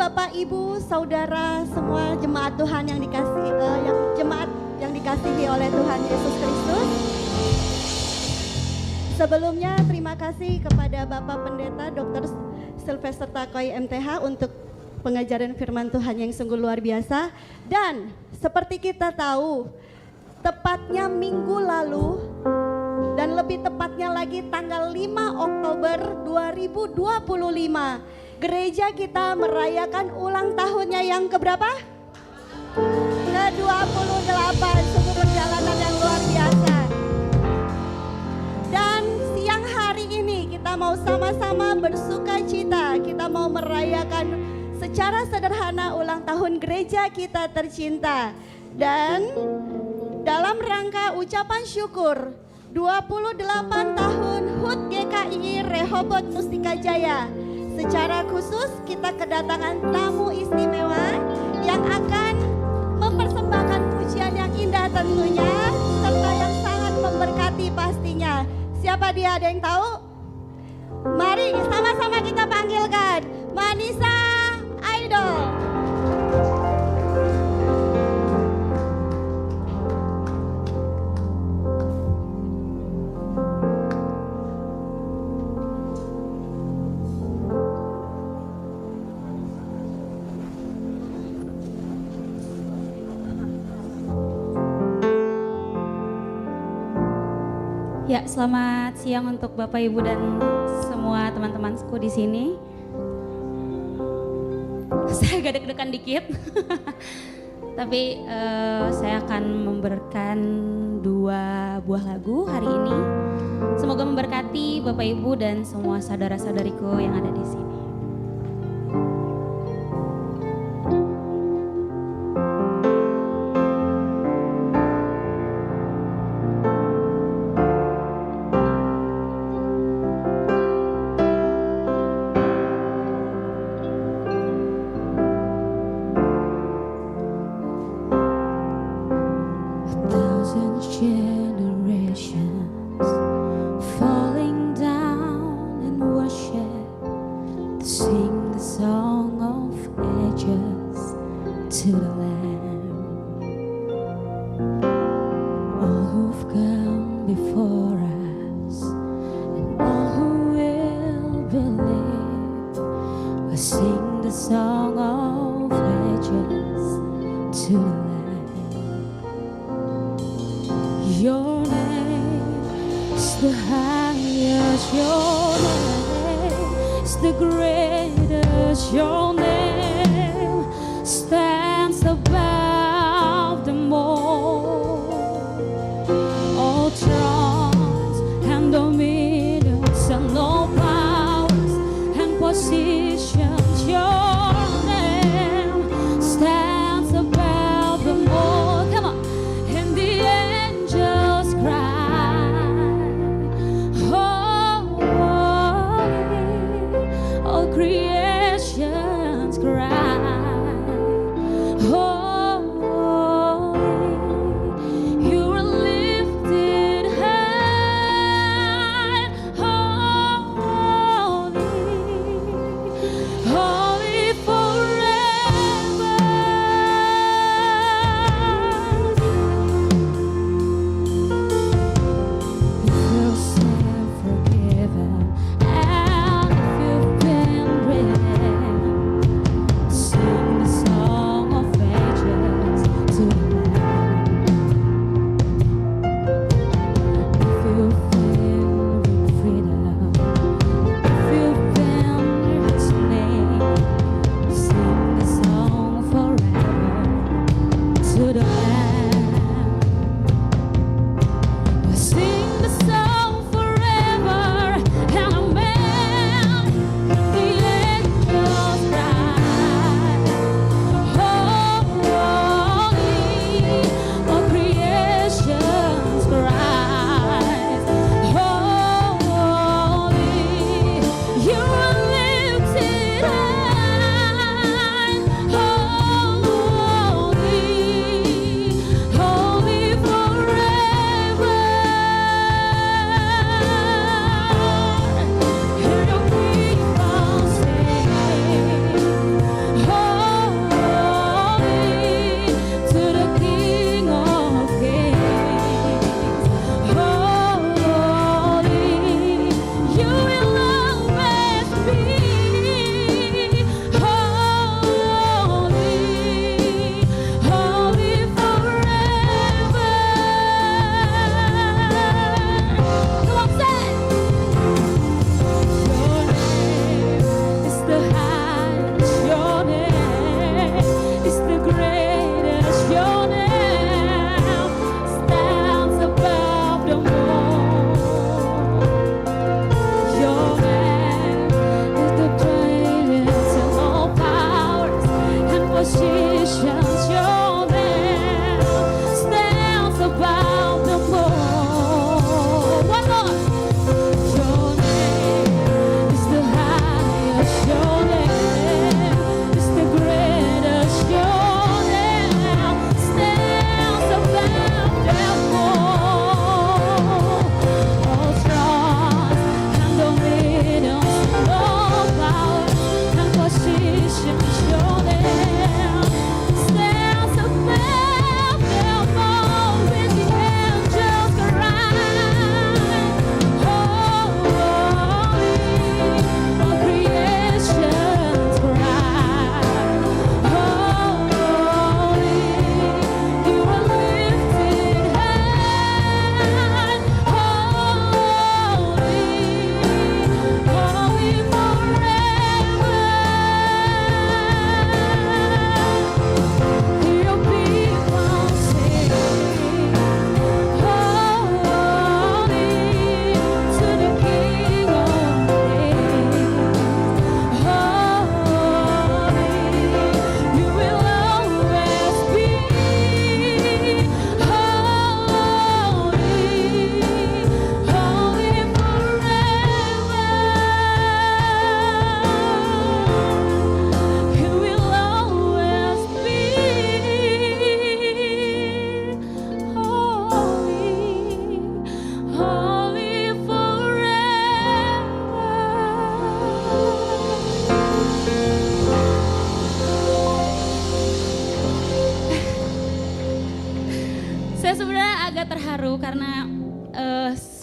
Bapak, Ibu, Saudara, semua jemaat Tuhan yang dikasihi oleh Tuhan Yesus Kristus. Sebelumnya terima kasih kepada Bapak Pendeta Dr. Sylvester Takoy MTH untuk pengajaran firman Tuhan yang sungguh luar biasa. Dan seperti kita tahu, tepatnya minggu lalu dan lebih tepatnya lagi tanggal 5 Oktober 2025, gereja kita merayakan ulang tahunnya yang keberapa? Ke-28, sungguh perjalanan yang luar biasa. Dan siang hari ini kita mau sama-sama bersuka cita, kita mau merayakan secara sederhana ulang tahun gereja kita tercinta. Dan dalam rangka ucapan syukur 28 tahun HUT GKI Rehoboth Mustika Jaya, secara khusus kita kedatangan tamu istimewa yang akan mempersembahkan pujian yang indah tentunya, serta yang sangat memberkati pastinya. Siapa dia, ada yang tahu? Mari sama-sama kita panggilkan Manisa Idol. Ya, selamat siang untuk Bapak, Ibu, dan semua teman-temanku di sini. Saya agak deg-degan dikit, tapi saya akan memberikan 2 buah lagu hari ini. Semoga memberkati Bapak, Ibu, dan semua saudara-saudariku yang ada di sini.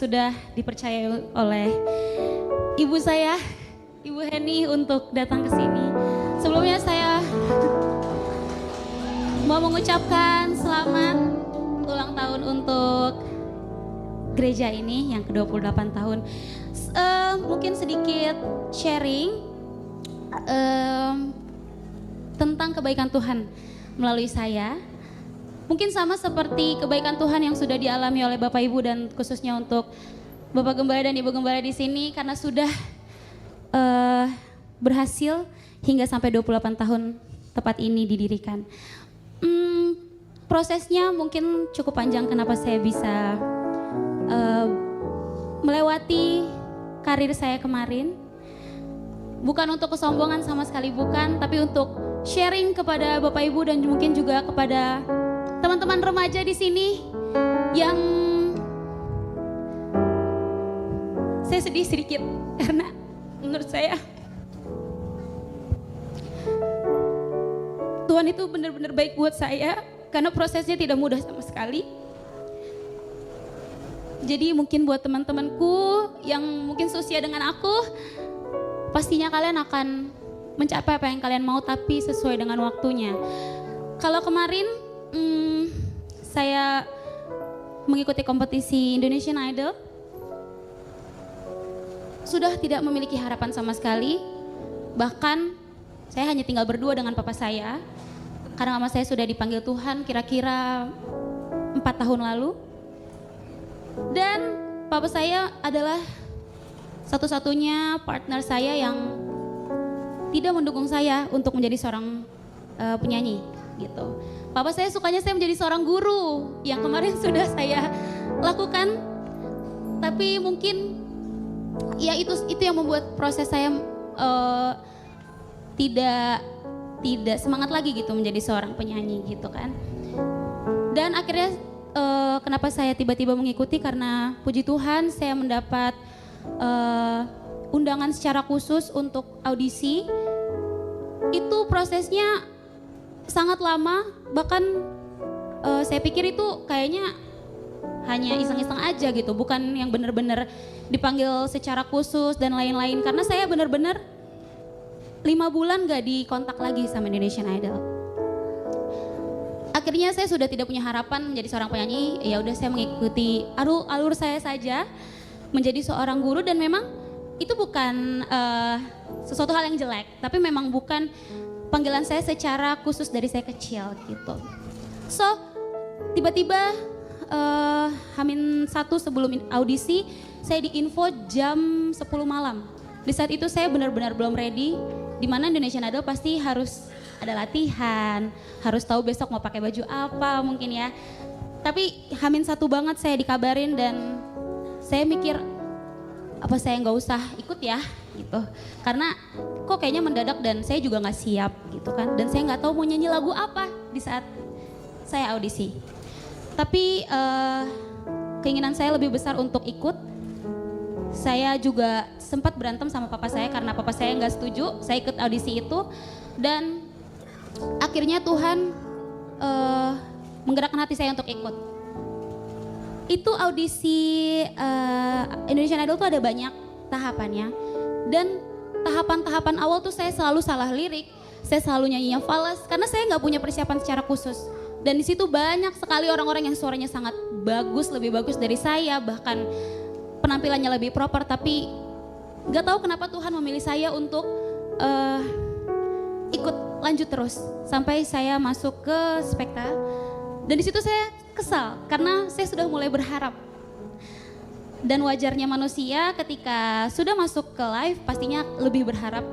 sudah dipercaya oleh ibu saya, Ibu Heni, untuk datang ke sini. Sebelumnya saya mau mengucapkan selamat ulang tahun untuk gereja ini yang ke-28 tahun. Mungkin sedikit sharing tentang kebaikan Tuhan melalui saya. Mungkin sama seperti kebaikan Tuhan yang sudah dialami oleh Bapak Ibu dan khususnya untuk Bapak Gembala dan Ibu Gembala di sini, karena sudah berhasil hingga sampai 28 tahun tepat ini didirikan. Prosesnya mungkin cukup panjang kenapa saya bisa melewati karir saya kemarin. Bukan untuk kesombongan sama sekali, bukan, tapi untuk sharing kepada Bapak Ibu dan mungkin juga kepada teman-teman remaja di sini yang saya sedih sedikit karena menurut saya Tuhan itu benar-benar baik buat saya karena prosesnya tidak mudah sama sekali. Jadi mungkin buat teman-temanku yang mungkin seusia dengan aku, pastinya kalian akan mencapai apa yang kalian mau tapi sesuai dengan waktunya. Kalau kemarin saya mengikuti kompetisi Indonesian Idol, sudah tidak memiliki harapan sama sekali. Bahkan saya hanya tinggal berdua dengan papa saya, karena mama saya sudah dipanggil Tuhan kira-kira 4 tahun lalu. Dan papa saya adalah satu-satunya partner saya yang tidak mendukung saya untuk menjadi seorang penyanyi gitu. Papa saya sukanya saya menjadi seorang guru yang kemarin sudah saya lakukan, tapi mungkin ya itu yang membuat proses saya tidak semangat lagi gitu menjadi seorang penyanyi gitu kan. Dan akhirnya kenapa saya tiba-tiba mengikuti, karena puji Tuhan saya mendapat undangan secara khusus untuk audisi. Itu prosesnya sangat lama, bahkan saya pikir itu kayaknya hanya iseng-iseng aja gitu, bukan yang benar-benar dipanggil secara khusus dan lain-lain, karena saya benar-benar 5 bulan gak dikontak lagi sama Indonesian Idol. Akhirnya saya sudah tidak punya harapan menjadi seorang penyanyi, ya udah saya mengikuti alur saya saja menjadi seorang guru. Dan memang itu bukan sesuatu hal yang jelek, tapi memang bukan panggilan saya secara khusus dari saya kecil gitu. So tiba-tiba H-1 sebelum audisi saya diinfo jam 10 malam. Di saat itu saya benar-benar belum ready, dimana Indonesian Idol pasti harus ada latihan, harus tahu besok mau pakai baju apa mungkin ya. Tapi H-1 banget saya dikabarin dan saya mikir apa saya nggak usah ikut ya gitu, karena kok kayaknya mendadak dan saya juga nggak siap gitu kan, dan saya nggak tahu mau nyanyi lagu apa di saat saya audisi. Tapi keinginan saya lebih besar untuk ikut. Saya juga sempat berantem sama papa saya karena papa saya nggak setuju saya ikut audisi itu, dan akhirnya Tuhan menggerakkan hati saya untuk ikut. Itu audisi Indonesian Idol tuh ada banyak tahapannya, dan tahapan-tahapan awal tuh saya selalu salah lirik, saya selalu nyanyinya fals karena saya nggak punya persiapan secara khusus. Dan di situ banyak sekali orang-orang yang suaranya sangat bagus, lebih bagus dari saya, bahkan penampilannya lebih proper, tapi nggak tahu kenapa Tuhan memilih saya untuk ikut lanjut terus sampai saya masuk ke Spekta. Dan di situ saya kesal karena saya sudah mulai berharap. Dan wajarnya manusia ketika sudah masuk ke live pastinya lebih berharap.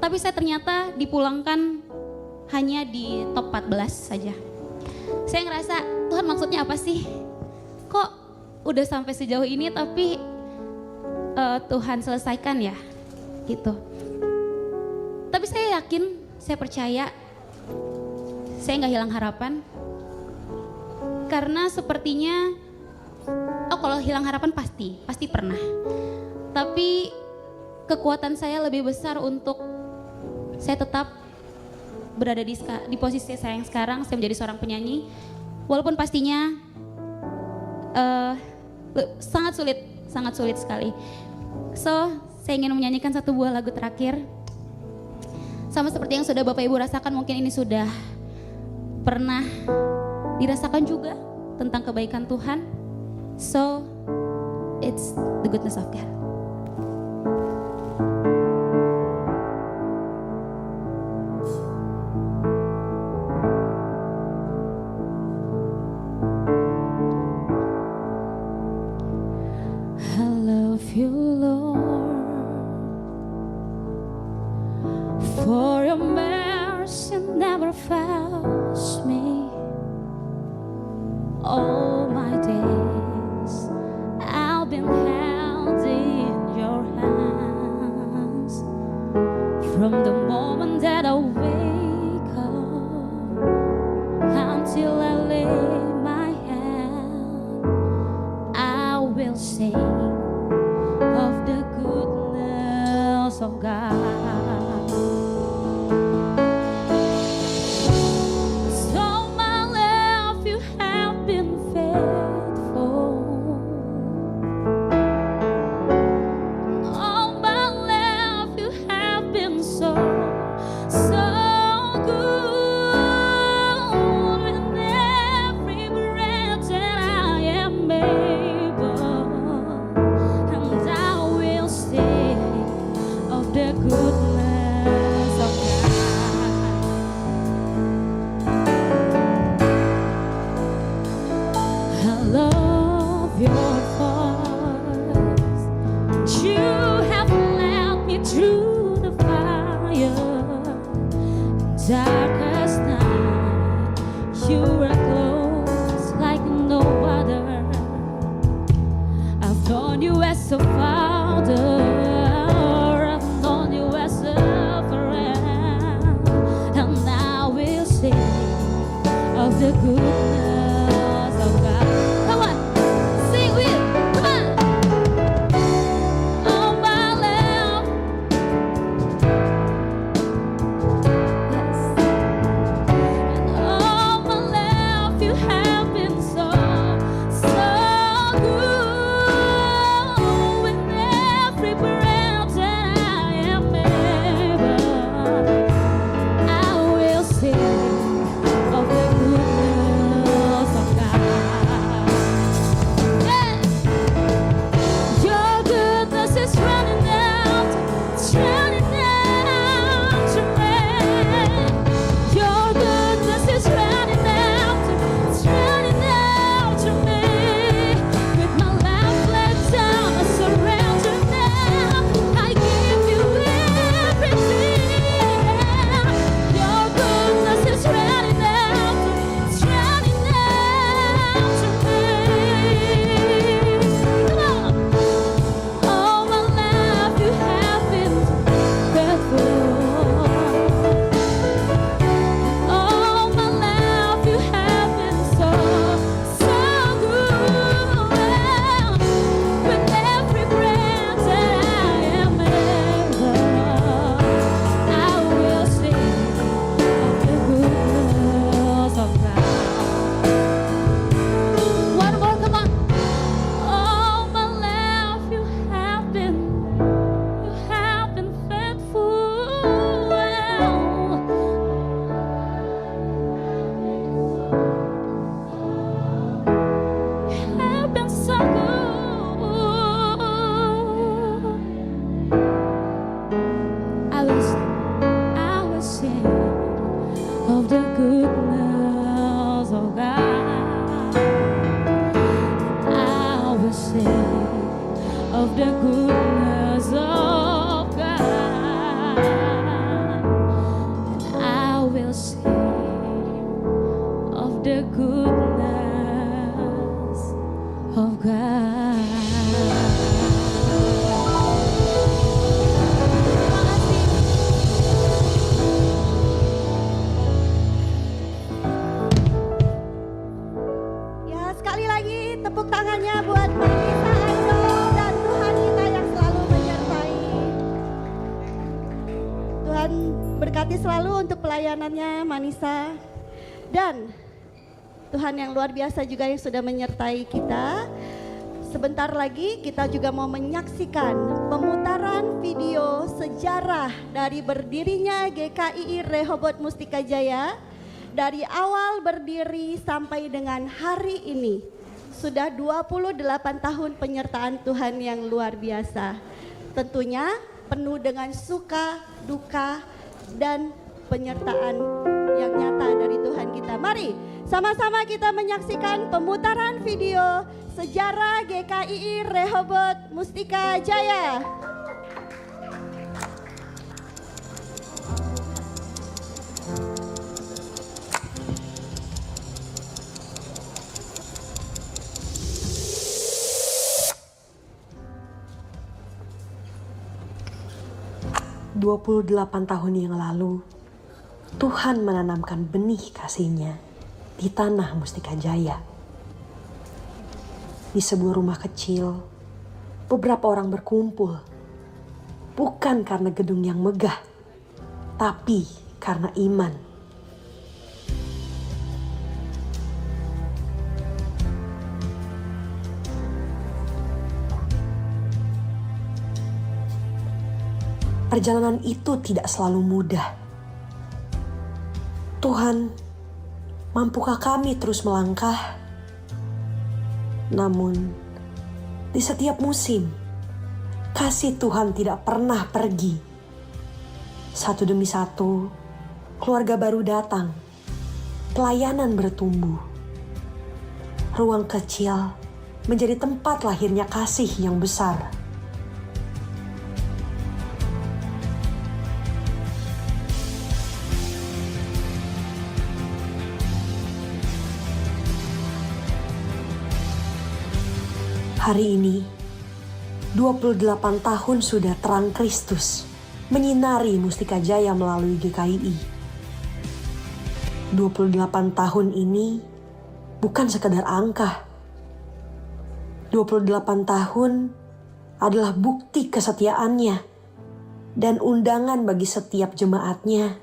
Tapi saya ternyata dipulangkan hanya di top 14 saja. Saya ngerasa, Tuhan maksudnya apa sih? Kok udah sampai sejauh ini tapi Tuhan selesaikan ya gitu. Tapi saya yakin, saya percaya saya nggak hilang harapan. Karena sepertinya, kalau hilang harapan pasti pernah. Tapi kekuatan saya lebih besar untuk saya tetap berada di posisi saya yang sekarang. Saya menjadi seorang penyanyi, walaupun pastinya sangat sulit sekali. So, saya ingin menyanyikan satu buah lagu terakhir. Sama seperti yang sudah Bapak Ibu rasakan, mungkin ini sudah pernah dirasakan juga tentang kebaikan Tuhan. So, it's the goodness of God. I love you, Lord, for your mercy never fails me. All my days I've been held in your hands. From the moment that I wake up until I lay my head, I will sing of the goodness of God. Darkest night, you were close like no other. I've known you as a father, I've known you as a friend, and I will sing of the goodness of God. Come on, sing with, come on. Oh my love, of the goodness of God. And I will sing of the goodness of God. Ya, sekali lagi tepuk tangannya buat Manisa Ancol dan Tuhan kita yang selalu menyertai. Tuhan berkati selalu untuk pelayanannya Manisa, dan Tuhan yang luar biasa juga yang sudah menyertai kita. sebentar lagi kita juga mau menyaksikan pemutaran video sejarah dari berdirinya GKI Rehoboth Mustika Jaya. Dari awal berdiri sampai dengan hari ini. Sudah 28 tahun penyertaan Tuhan yang luar biasa. Tentunya penuh dengan suka, duka, dan penyertaan yang nyata dari Tuhan kita. Mari sama-sama kita menyaksikan pemutaran video sejarah GKI Rehoboth Mustika Jaya. "28 tahun yang lalu, Tuhan menanamkan benih kasih-Nya di tanah Mustika Jaya. Di sebuah rumah kecil, beberapa orang berkumpul, bukan karena gedung yang megah, tapi karena iman. Perjalanan itu tidak selalu mudah. Tuhan, mampukah kami terus melangkah? Namun, di setiap musim, kasih Tuhan tidak pernah pergi. Satu demi satu, keluarga baru datang, pelayanan bertumbuh. Ruang kecil menjadi tempat lahirnya kasih yang besar. Hari ini, 28 tahun sudah terang Kristus menyinari Mustika Jaya melalui GKI. 28 tahun ini bukan sekedar angka. 28 tahun adalah bukti kesetiaannya dan undangan bagi setiap jemaatnya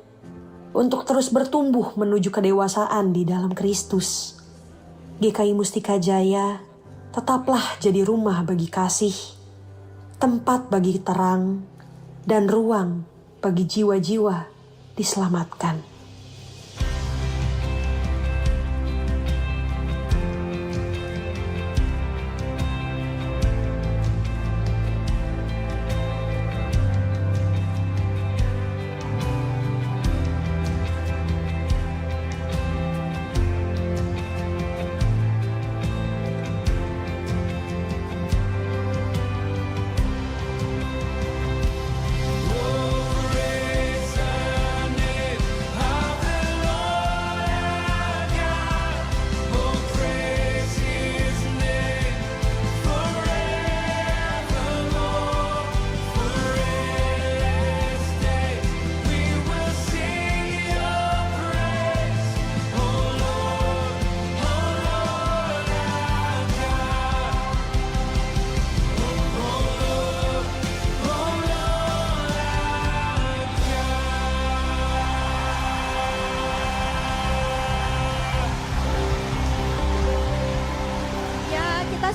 untuk terus bertumbuh menuju kedewasaan di dalam Kristus. GKI Mustika Jaya tetaplah jadi rumah bagi kasih, tempat bagi terang, dan ruang bagi jiwa-jiwa diselamatkan.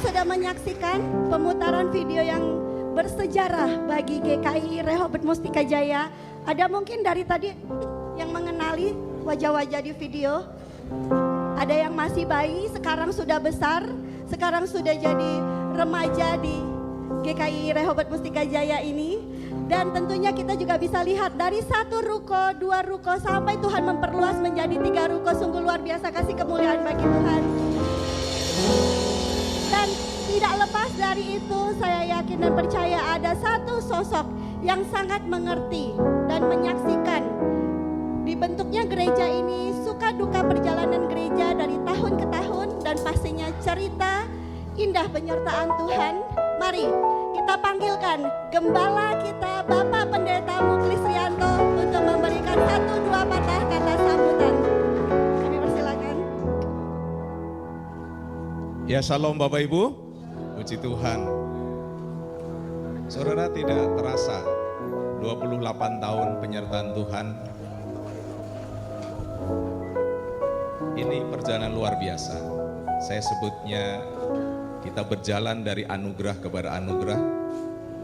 Sudah menyaksikan pemutaran video yang bersejarah bagi GKI Rehoboth Mustika Jaya. Ada mungkin dari tadi yang mengenali wajah-wajah di video. Ada yang masih bayi, sekarang sudah besar, sekarang sudah jadi remaja di GKI Rehoboth Mustika Jaya ini. Dan tentunya kita juga bisa lihat dari 1 ruko, 2 ruko, sampai Tuhan memperluas menjadi 3 ruko. Sungguh luar biasa kasih kemuliaan bagi Tuhan. Dan tidak lepas dari itu, saya yakin dan percaya ada satu sosok yang sangat mengerti dan menyaksikan dibentuknya gereja ini, suka duka perjalanan gereja dari tahun ke tahun, dan pastinya cerita indah penyertaan Tuhan. Mari kita panggilkan gembala kita, Bapak Pendeta Muklis Rianto, untuk memberikan 1-2 patah kata sambutan. Kami persilakan. Ya, shalom Bapak Ibu, puji Tuhan. Saudara, tidak terasa 28 tahun penyertaan Tuhan. Ini perjalanan luar biasa. Saya sebutnya Kita berjalan dari anugerah kepada anugerah,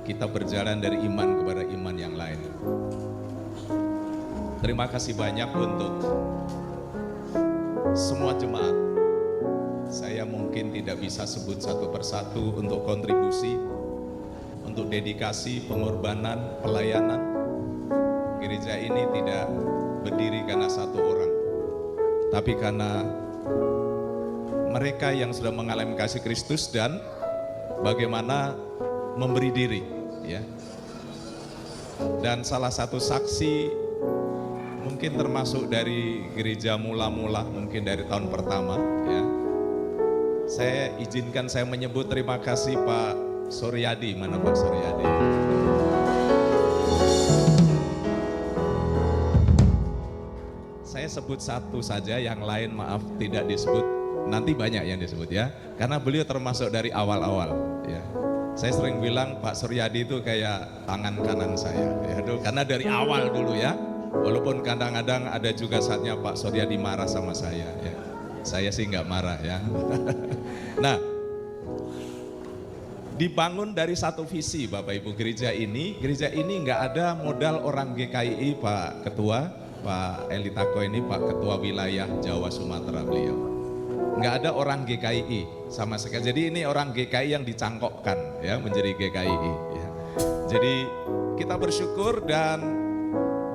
kita berjalan dari iman kepada iman yang lain. Terima kasih banyak untuk semua jemaat. Saya mungkin tidak bisa sebut satu persatu untuk kontribusi, untuk dedikasi, pengorbanan, pelayanan. Gereja ini tidak berdiri karena satu orang, tapi karena mereka yang sudah mengalami kasih Kristus dan bagaimana memberi diri, ya. Dan salah satu saksi mungkin termasuk dari gereja mula-mula, mungkin dari tahun pertama, ya. Saya izinkan saya menyebut terima kasih Pak Suryadi. Mana Pak Suryadi? Saya sebut satu saja, yang lain maaf tidak disebut. Nanti banyak yang disebut, ya, karena beliau termasuk dari awal-awal, ya. Saya sering bilang Pak Suryadi itu kayak tangan kanan saya, ya, karena dari awal dulu, ya. Walaupun kadang-kadang ada juga saatnya Pak Suryadi marah sama saya, ya. Saya sih nggak marah, ya. Nah, dibangun dari satu visi Bapak Ibu. Gereja ini nggak ada modal orang GKI, Pak Ketua, Pak Elitako ini Pak Ketua Wilayah Jawa Sumatera beliau. Nggak ada orang GKI sama sekali. Jadi ini orang GKI yang dicangkokkan, ya, menjadi GKI, ya. Jadi kita bersyukur dan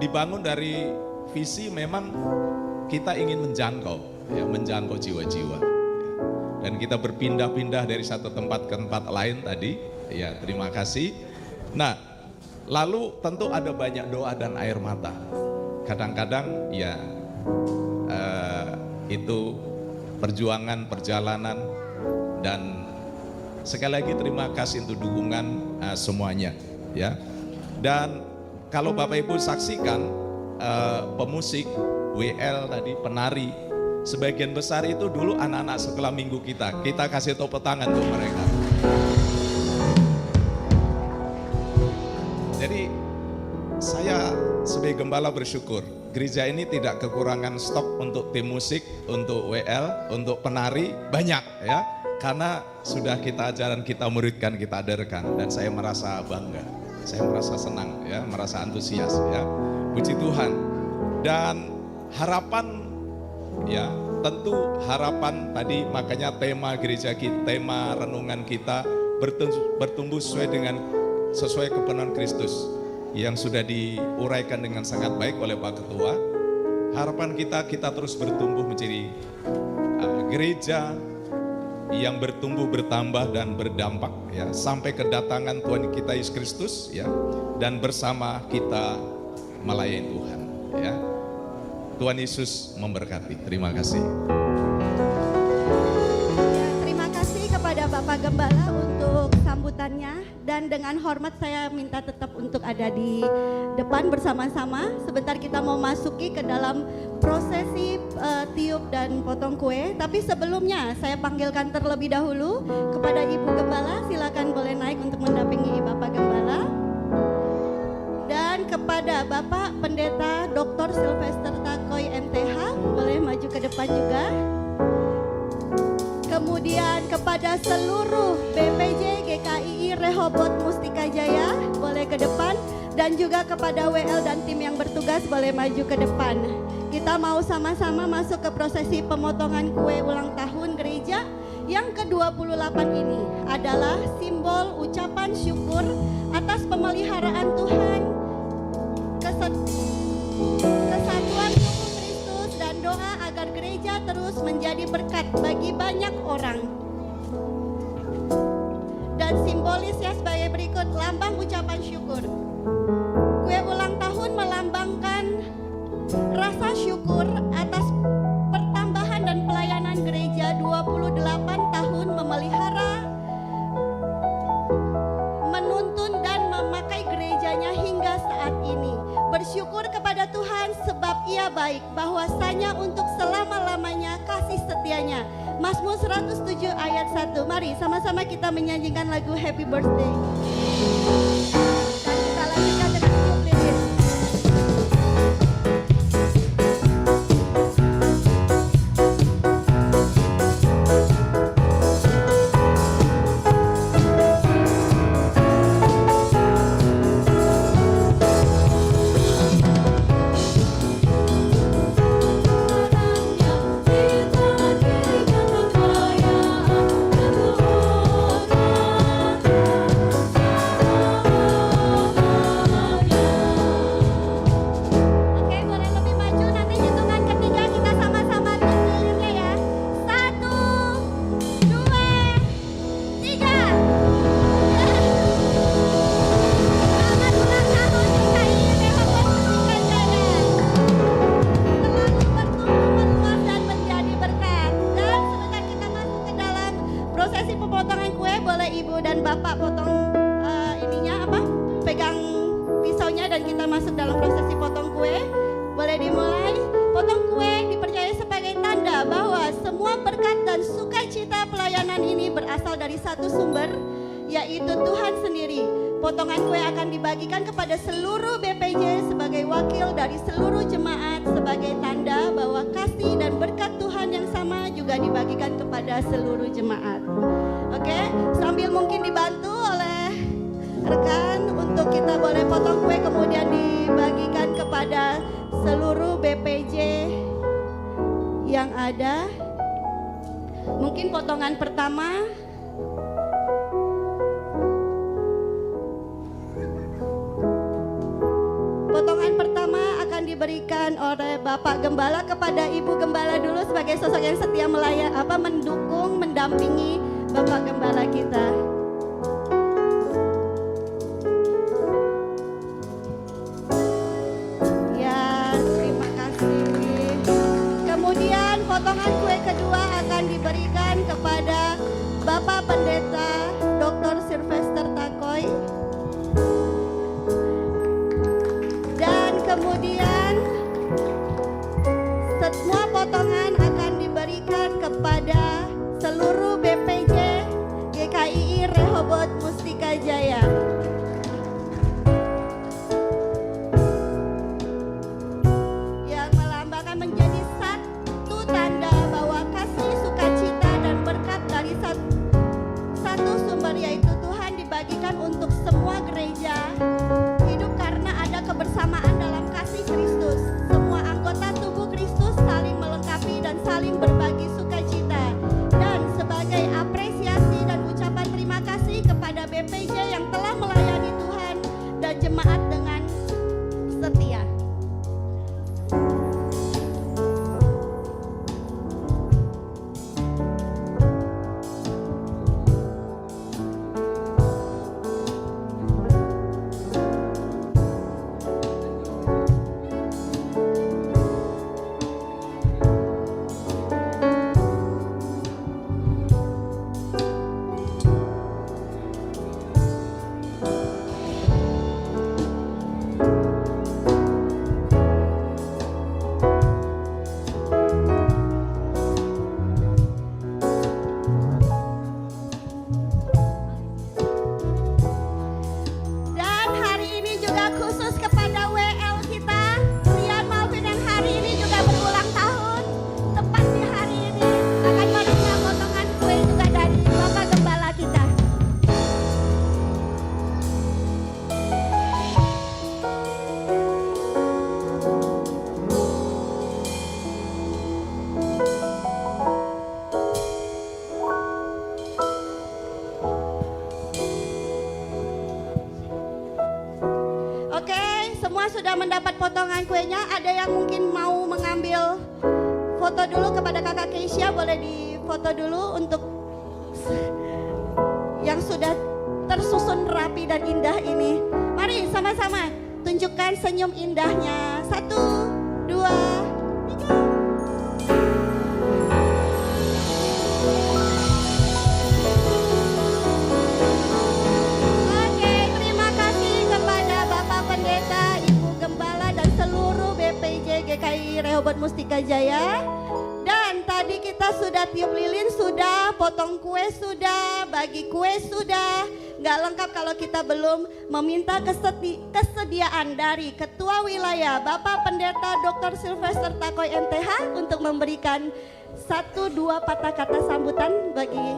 dibangun dari visi memang kita ingin menjangkau, ya, menjangkau jiwa-jiwa, ya. Dan kita berpindah-pindah dari satu tempat ke tempat lain tadi, ya, terima kasih. Nah, lalu tentu ada banyak doa dan air mata. Kadang-kadang ya itu perjuangan, perjalanan, dan sekali lagi terima kasih untuk dukungan semuanya, ya. Dan kalau Bapak Ibu saksikan pemusik, WL tadi, penari, sebagian besar itu dulu anak-anak sekolah minggu kita kasih tepuk tangan untuk mereka. Jadi saya sebagai gembala bersyukur, gereja ini tidak kekurangan stok untuk tim musik, untuk WL, untuk penari, banyak, ya. Karena sudah kita ajaran, kita muridkan, kita adarkan, dan saya merasa bangga, saya merasa senang, ya, merasa antusias, ya. Puji Tuhan. Dan harapan, ya, tentu harapan tadi, makanya tema gereja kita, tema renungan kita bertumbuh sesuai kepenuhan Kristus yang sudah diuraikan dengan sangat baik oleh Pak Ketua. Harapan kita terus bertumbuh menjadi gereja yang bertumbuh, bertambah, dan berdampak, ya, sampai kedatangan Tuhan kita Yesus Kristus, ya, dan bersama kita melayani Tuhan, ya. Tuhan Yesus memberkati. Terima kasih. Ya, terima kasih kepada Bapak Gembala untuk sambutannya, dan dengan hormat saya minta tetap untuk ada di depan bersama-sama. Sebentar kita mau masuki ke dalam prosesi tiup dan potong kue, tapi sebelumnya saya panggilkan terlebih dahulu kepada Ibu Gembala, silakan boleh naik untuk mendampingi Bapak Gembala. Dan kepada Bapak Pendeta Dr. Sylvester Takoy MTH, boleh maju ke depan juga. Kemudian kepada seluruh BPJ GKI Rehoboth Mustika Jaya, boleh ke depan. Dan juga kepada WL dan tim yang bertugas, boleh maju ke depan. Kita mau sama-sama masuk ke prosesi pemotongan kue ulang tahun gereja. Yang ke-28 ini adalah simbol ucapan syukur atas pemeliharaan Tuhan, kesatuan tubuh Kristus, dan doa agar gereja terus menjadi berkat bagi banyak orang. Dan simbolisnya sebagai berikut, lambang ucapan syukur. Kue ulang tahun melambangkan rasa syukur atas pertambahan dan pelayanan gereja 28 tahun memelihara, menuntun dan memakai gerejanya hingga saat ini. Bersyukur kepada Tuhan sebab Ia baik, bahwasanya untuk selama-lamanya kasih setianya. Mazmur 107 ayat 1. Mari sama-sama kita menyanyikan lagu Happy Birthday. Dan kita lanjutkan dengan tiup lilin. kita masuk dalam prosesi potong kue. Boleh dimulai. Potong kue dipercaya sebagai tanda bahwa semua berkat dan sukacita pelayanan ini berasal dari satu sumber, yaitu Tuhan sendiri. Potongan kue akan dibagikan kepada seluruh BPJ sebagai wakil dari seluruh jemaat sebagai tanda bahwa kasih dan berkat Tuhan yang sama juga dibagikan kepada seluruh jemaat. Oke, sambil mungkin dibantu oleh rekan untuk kita boleh potong kue kemudian dibagikan kepada seluruh BPJ yang ada. Mungkin potongan pertama akan diberikan oleh Bapak Gembala kepada Ibu Gembala dulu sebagai sosok yang setia mendukung, mendampingi Bapak Gembala kita. Ya, terima kasih. Kemudian potongan kue kedua akan diberikan kepada Bapak Pendeta Dr. Sylvester Takoy. Kemudian semua potongan akan diberikan kepada seluruh BPJ GKI Rehoboth Mustika Jaya. Yang melambangkan menjadi satu tanda bahwa kasih, sukacita dan berkat dari satu sumber yaitu Tuhan dibagikan untuk semua gereja. Hidup karena ada kebersamaan dalam kasih Kristus. Semua anggota tubuh Kristus saling melengkapi dan saling berbagi sukacita. Dan sebagai apresiasi dan ucapan terima kasih kepada BPJ yang telah melayani Tuhan dan jemaat dengan setia. Sudah mendapat potongan kuenya, ada yang mungkin mau mengambil foto dulu kepada kakak Keisha, boleh difoto dulu untuk yang sudah tersusun rapi dan indah ini. Mari sama-sama tunjukkan senyum indahnya. 1, 2, 3. Oke, terima kasih kepada Bapak Pendeta, Gembala dan seluruh BPJ GKI Rehoboth Mustika Jaya. Dan tadi kita sudah tiup lilin, sudah potong kue, sudah bagi kue, sudah. Nggak lengkap kalau kita belum meminta kesediaan dari Ketua Wilayah Bapak Pendeta Dr. Sylvester Takoy MTH untuk memberikan 1-2 patah kata sambutan bagi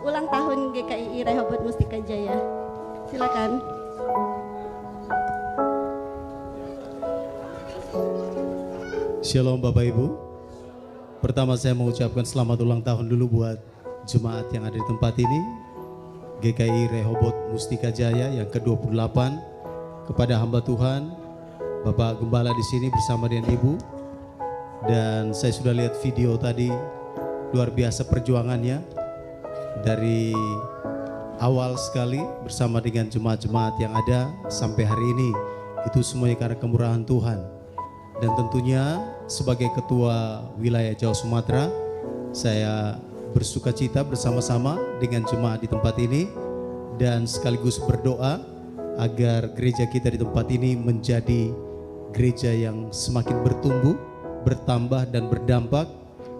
ulang tahun GKI Rehoboth Mustika Jaya. Silakan. Shalom Bapak Ibu. Pertama saya mengucapkan selamat ulang tahun dulu buat jemaat yang ada di tempat ini. GKI Rehoboth Mustika Jaya yang ke-28, kepada hamba Tuhan Bapak Gembala di sini bersama dengan Ibu. Dan saya sudah lihat video tadi, luar biasa perjuangannya dari awal sekali bersama dengan jemaat-jemaat yang ada sampai hari ini. Itu semuanya karena kemurahan Tuhan. Dan tentunya sebagai Ketua Wilayah Jawa Sumatera, saya bersuka cita bersama-sama dengan jemaat di tempat ini dan sekaligus berdoa agar gereja kita di tempat ini menjadi gereja yang semakin bertumbuh, bertambah dan berdampak,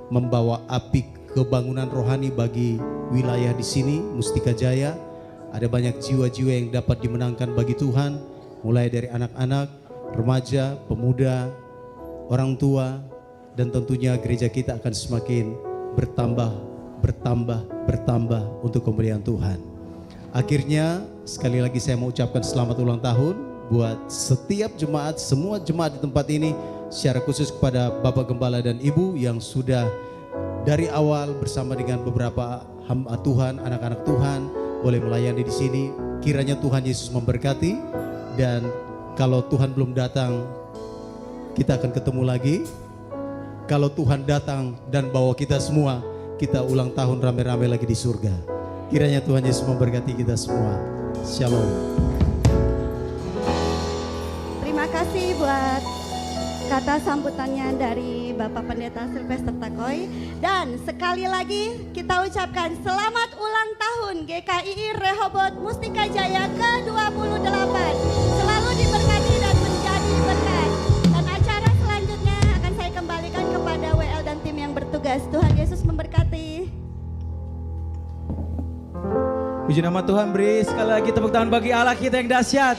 membawa api kebangunan rohani bagi wilayah di sini, Mustika Jaya. Ada banyak jiwa-jiwa yang dapat dimenangkan bagi Tuhan, mulai dari anak-anak, remaja, pemuda, orang tua, dan tentunya gereja kita akan semakin bertambah untuk kemuliaan Tuhan. Akhirnya sekali lagi saya mau ucapkan selamat ulang tahun buat setiap jemaat, semua jemaat di tempat ini, secara khusus kepada Bapak Gembala dan Ibu yang sudah dari awal bersama dengan beberapa hamba Tuhan, anak-anak Tuhan boleh melayani di sini. Kiranya Tuhan Yesus memberkati, dan kalau Tuhan belum datang kita akan ketemu lagi. Kalau Tuhan datang dan bawa kita semua, kita ulang tahun rame-rame lagi di surga. Kiranya Tuhan Yesus memberkati kita semua. Shalom. Terima kasih buat kata sambutannya dari Bapak Pendeta Sylvester Takoy. Dan sekali lagi kita ucapkan selamat ulang tahun GKI Rehoboth Mustika Jaya ke-28. Selalu diberkati dan menjadi berkat. Dan acara selanjutnya akan saya kembalikan kepada WL dan tim yang bertugas. Tuhan Yesus memberkati. Puji nama Tuhan, beri sekali lagi tepuk tangan bagi Allah kita yang dahsyat.